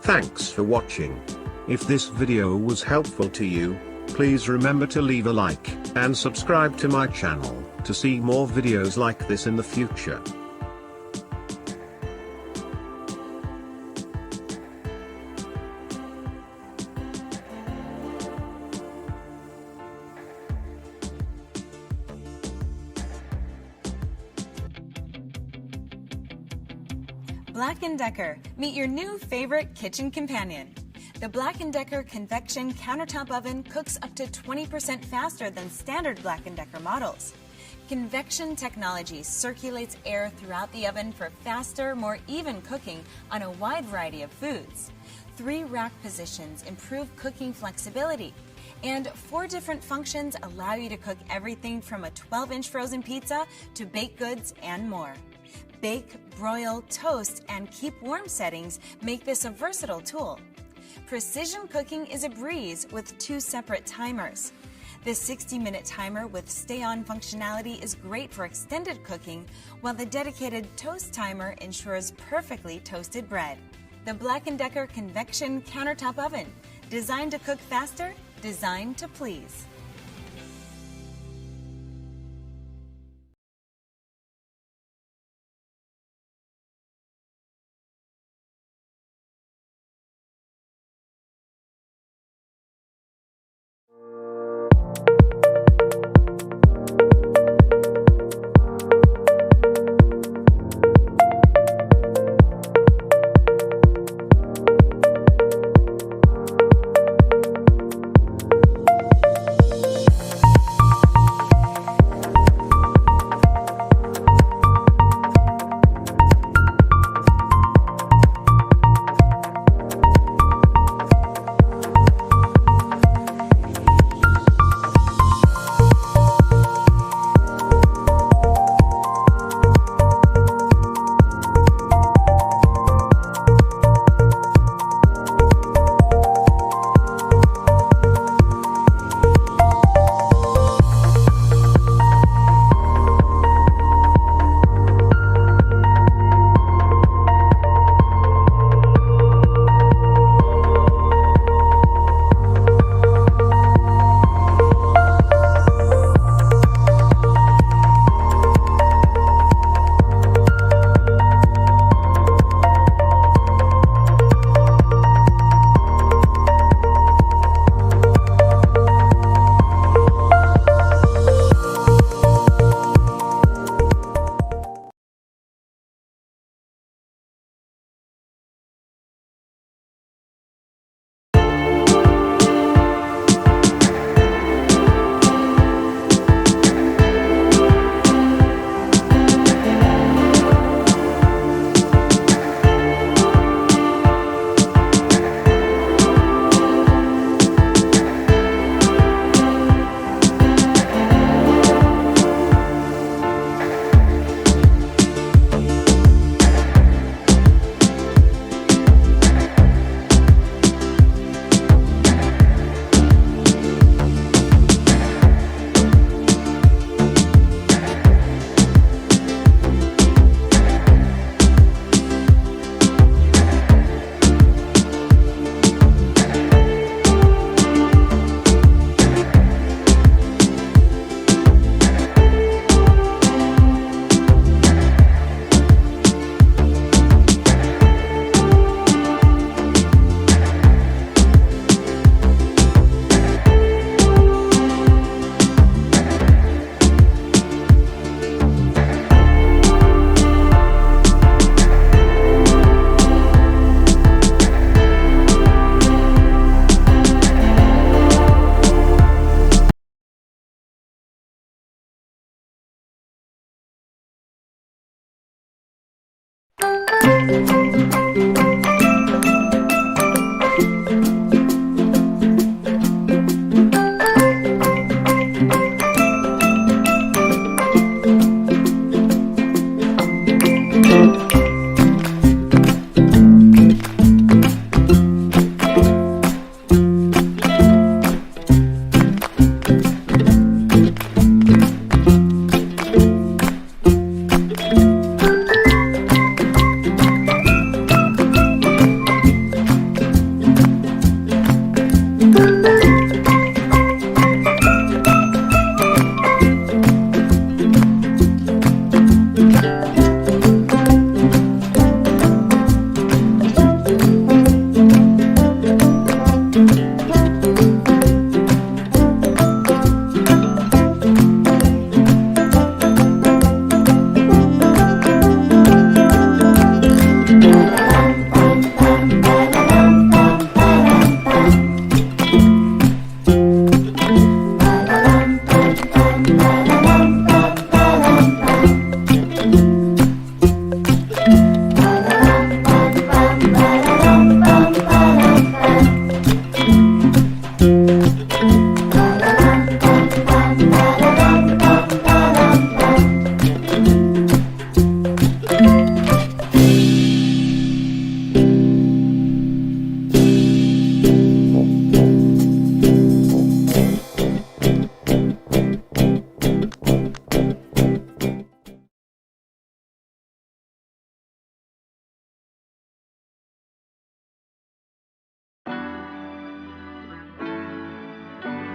Thanks for watching. If this video was helpful to you, please remember to leave a like and subscribe to my channel to see more videos like this in the future. Black+Decker, meet your new favorite kitchen companion. The Black+Decker Convection Countertop Oven cooks up to 20% faster than standard Black+Decker models. Convection technology circulates air throughout the oven for faster, more even cooking on a wide variety of foods. 3 rack positions improve cooking flexibility, and 4 different functions allow you to cook everything from a 12-inch frozen pizza to baked goods and more. Bake, broil, toast, and keep warm settings make this a versatile tool. Precision cooking is a breeze with 2 separate timers. The 60-minute timer with stay-on functionality is great for extended cooking, while the dedicated toast timer ensures perfectly toasted bread. The Black+Decker Convection Countertop Oven, designed to cook faster, designed to please.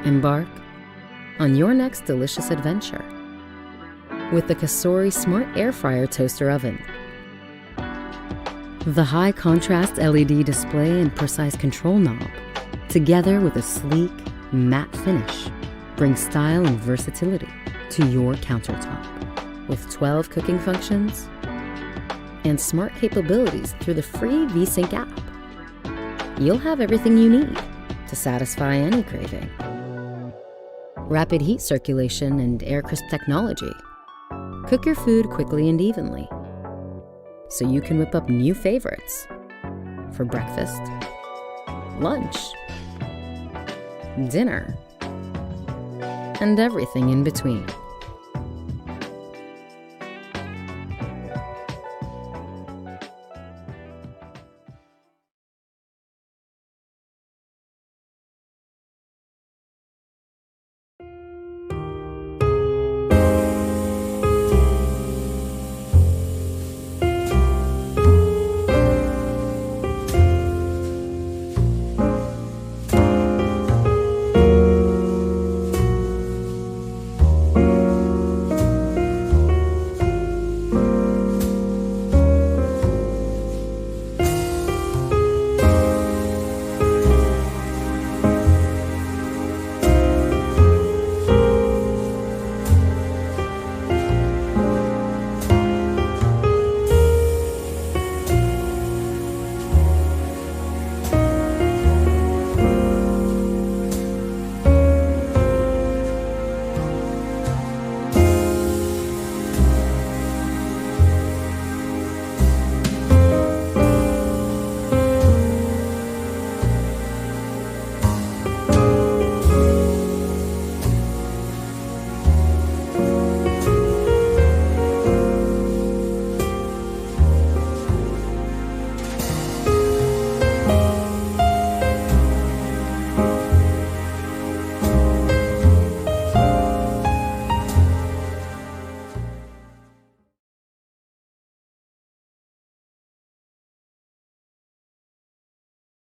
Embark on your next delicious adventure with the COSORI Smart Air Fryer Toaster Oven. The high contrast LED display and precise control knob, together with a sleek, matte finish, bring style and versatility to your countertop. With 12 cooking functions and smart capabilities through the free VSync app, you'll have everything you need to satisfy any craving. Rapid heat circulation and air crisp technology. Cook your food quickly and evenly, so you can whip up new favorites for breakfast, lunch, dinner, and everything in between.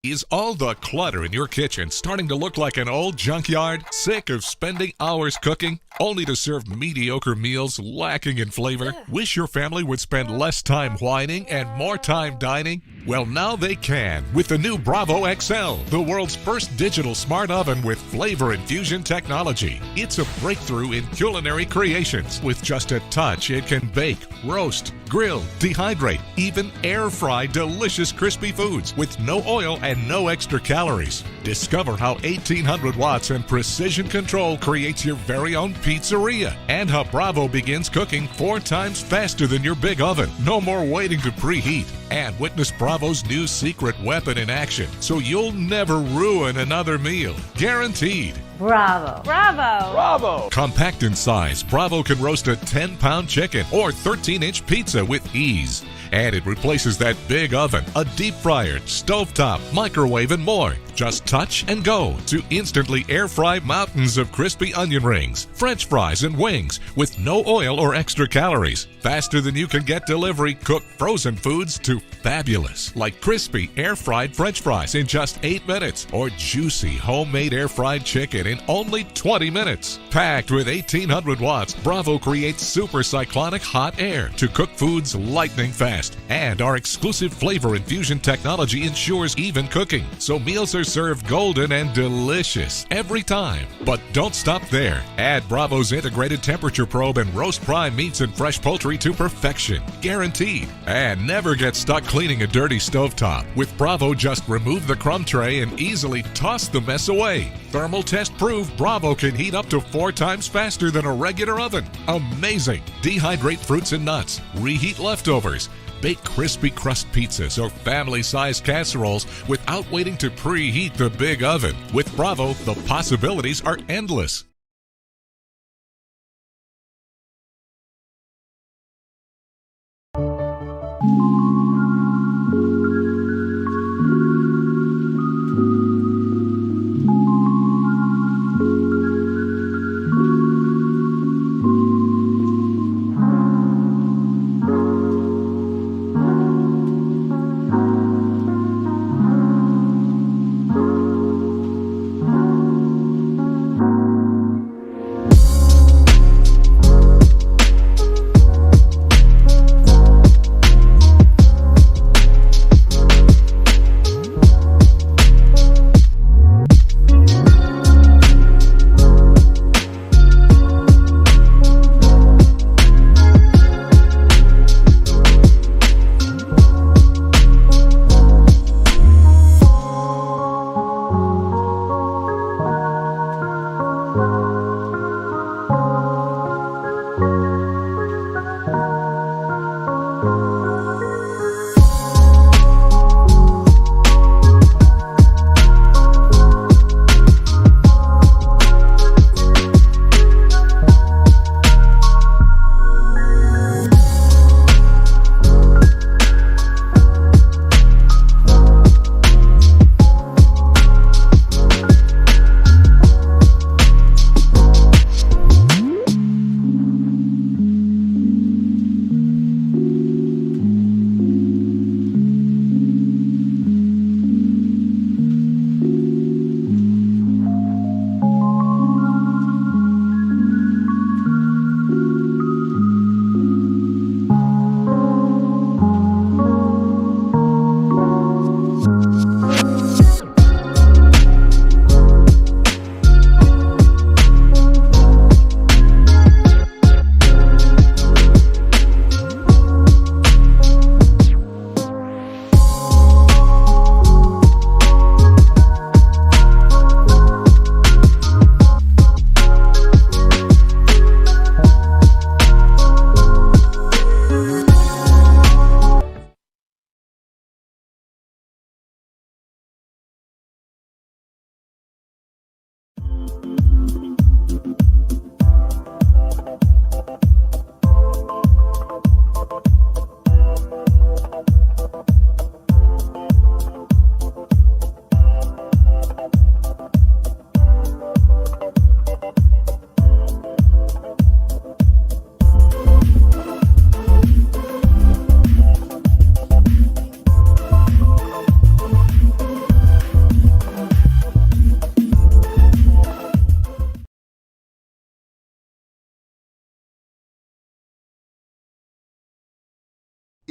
Is all the clutter in your kitchen starting to look like an old junkyard? Sick of spending hours cooking, only to serve mediocre meals lacking in flavor? Wish your family would spend less time whining and more time dining? Well, now they can with the new Bravo XL, the world's first digital smart oven with flavor infusion technology. It's a breakthrough in culinary creations. With just a touch, it can bake, roast, grill, dehydrate, even air fry delicious crispy foods with no oil and no extra calories. Discover how 1800 watts and precision control creates your very own pizzeria, and how Bravo begins cooking 4 times faster than your big oven. No more waiting to preheat. And witness Bravo's new secret weapon in action, so you'll never ruin another meal. Guaranteed. Bravo. Bravo! Bravo! Compact in size, Bravo can roast a 10-pound chicken or 13-inch pizza with ease. And it replaces that big oven, a deep fryer, stovetop, microwave, and more. Just touch and go to instantly air fry mountains of crispy onion rings, French fries, and wings with no oil or extra calories. Faster than you can get delivery, cook frozen foods to fabulous, like crispy air-fried French fries in just 8 minutes, or juicy homemade air-fried chicken in only 20 minutes. Packed with 1800 watts, Bravo creates super cyclonic hot air to cook foods lightning fast. And our exclusive flavor infusion technology ensures even cooking, so meals are served golden and delicious every time. But don't stop there. Add Bravo's integrated temperature probe and roast prime meats and fresh poultry to perfection, guaranteed. And never get stuck cleaning a dirty stovetop. With Bravo, just remove the crumb tray and easily toss the mess away. Thermal test prove Bravo can heat up to 4 times faster than a regular oven. Amazing! Dehydrate fruits and nuts, reheat leftovers, bake crispy crust pizzas or family-sized casseroles without waiting to preheat the big oven. With Bravo, the possibilities are endless.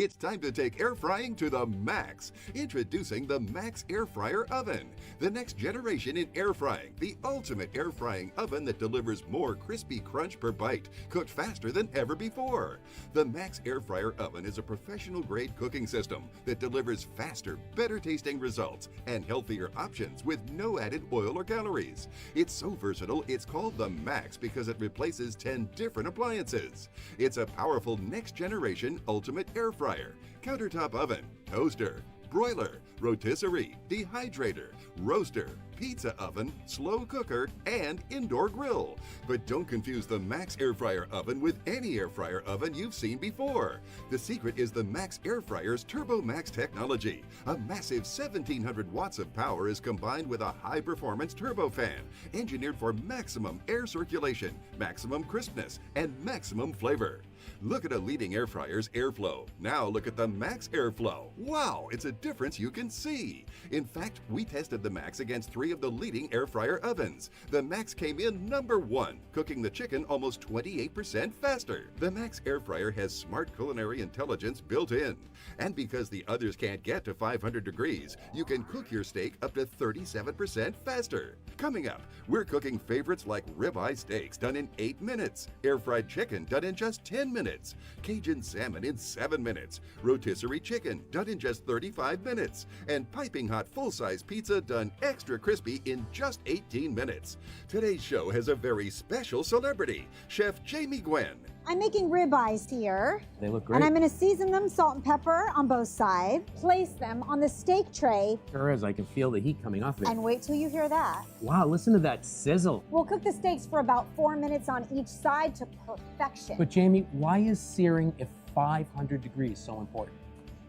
It's time to take air frying to the max. Introducing the Maxx Air Fryer Oven, the next generation in air frying, the ultimate air frying oven that delivers more crispy crunch per bite, cooked faster than ever before. The Maxx Air Fryer Oven is a professional-grade cooking system that delivers faster, better-tasting results and healthier options with no added oil or calories. It's so versatile, it's called the Maxx because it replaces 10 different appliances. It's a powerful next-generation ultimate air fryer, countertop oven, toaster, broiler, rotisserie, dehydrator, roaster, pizza oven, slow cooker, and indoor grill. But don't confuse the Maxx Air Fryer Oven with any air fryer oven you've seen before. The secret is the Maxx Air Fryer's Turbo Max technology. A massive 1,700 watts of power is combined with a high-performance turbofan, engineered for maximum air circulation, maximum crispness, and maximum flavor. Look at a leading air fryer's airflow. Now look at the Maxx Airflow. Wow, it's a difference you can see. In fact, we tested the Maxx against 3 of the leading air fryer ovens. The Maxx came in #1, cooking the chicken almost 28% faster. The Maxx Air Fryer has smart culinary intelligence built in. And because the others can't get to 500 degrees, you can cook your steak up to 37% faster. Coming up, we're cooking favorites like ribeye steaks done in 8 minutes, air-fried chicken done in just 10 minutes, Cajun salmon in 7 minutes, rotisserie chicken done in just 35 minutes, and piping hot full-size pizza done extra crispy in just 18 minutes. Today's show has a very special celebrity, Chef Jamie Gwen. I'm making ribeyes here. They look great. And I'm going to season them salt and pepper on both sides, place them on the steak tray. Sure is. I can feel the heat coming off of it. And wait till you hear that. Wow, listen to that sizzle. We'll cook the steaks for about 4 minutes on each side to perfection. But Jamie, why is searing at 500 degrees so important?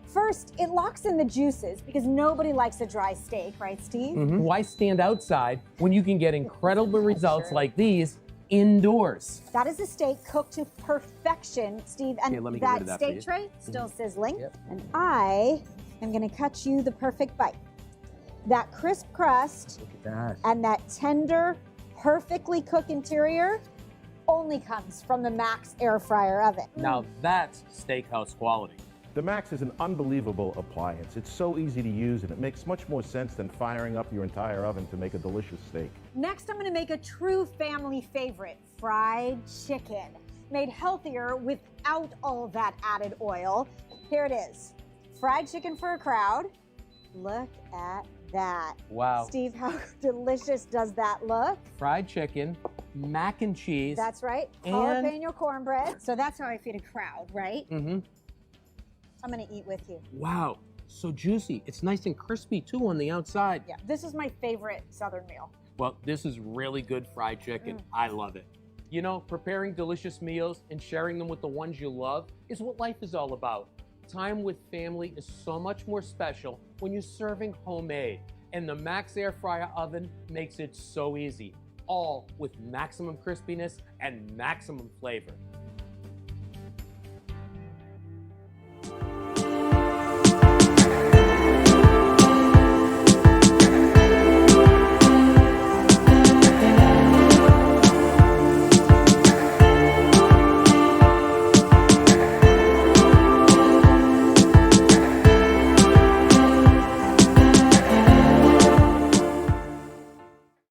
First, it locks in the juices because nobody likes a dry steak, right, Steve? Why stand outside when you can get incredible results like these indoors? That is a steak cooked to perfection, Steve. And Okay, let me get rid of that that for steak you. tray still sizzling. Yep. And I am going to cut you the perfect bite. That crisp crust Look at that. and that tender, perfectly cooked interior only comes from the Maxx Air Fryer Oven. Now that's steakhouse quality. The Maxx is an unbelievable appliance. It's so easy to use and it makes much more sense than firing up your entire oven to make a delicious steak. Next, I'm going to make a true family favorite, fried chicken, made healthier without all that added oil. Here it is, fried chicken for a crowd. Look at that. Wow. Steve, how delicious does that look? Fried chicken, mac and cheese. That's right, And- jalapeno cornbread. So that's how I feed a crowd, right? Mm-hmm. I'm going to eat with you. Wow, so juicy. It's nice and crispy too on the outside. Yeah, this is my favorite Southern meal. Well, this is really good fried chicken. I love it. You know, preparing delicious meals and sharing them with the ones you love is what life is all about. Time with family is so much more special when you're serving homemade. And the Maxx Air Fryer Oven makes it so easy, all with maximum crispiness and maximum flavor.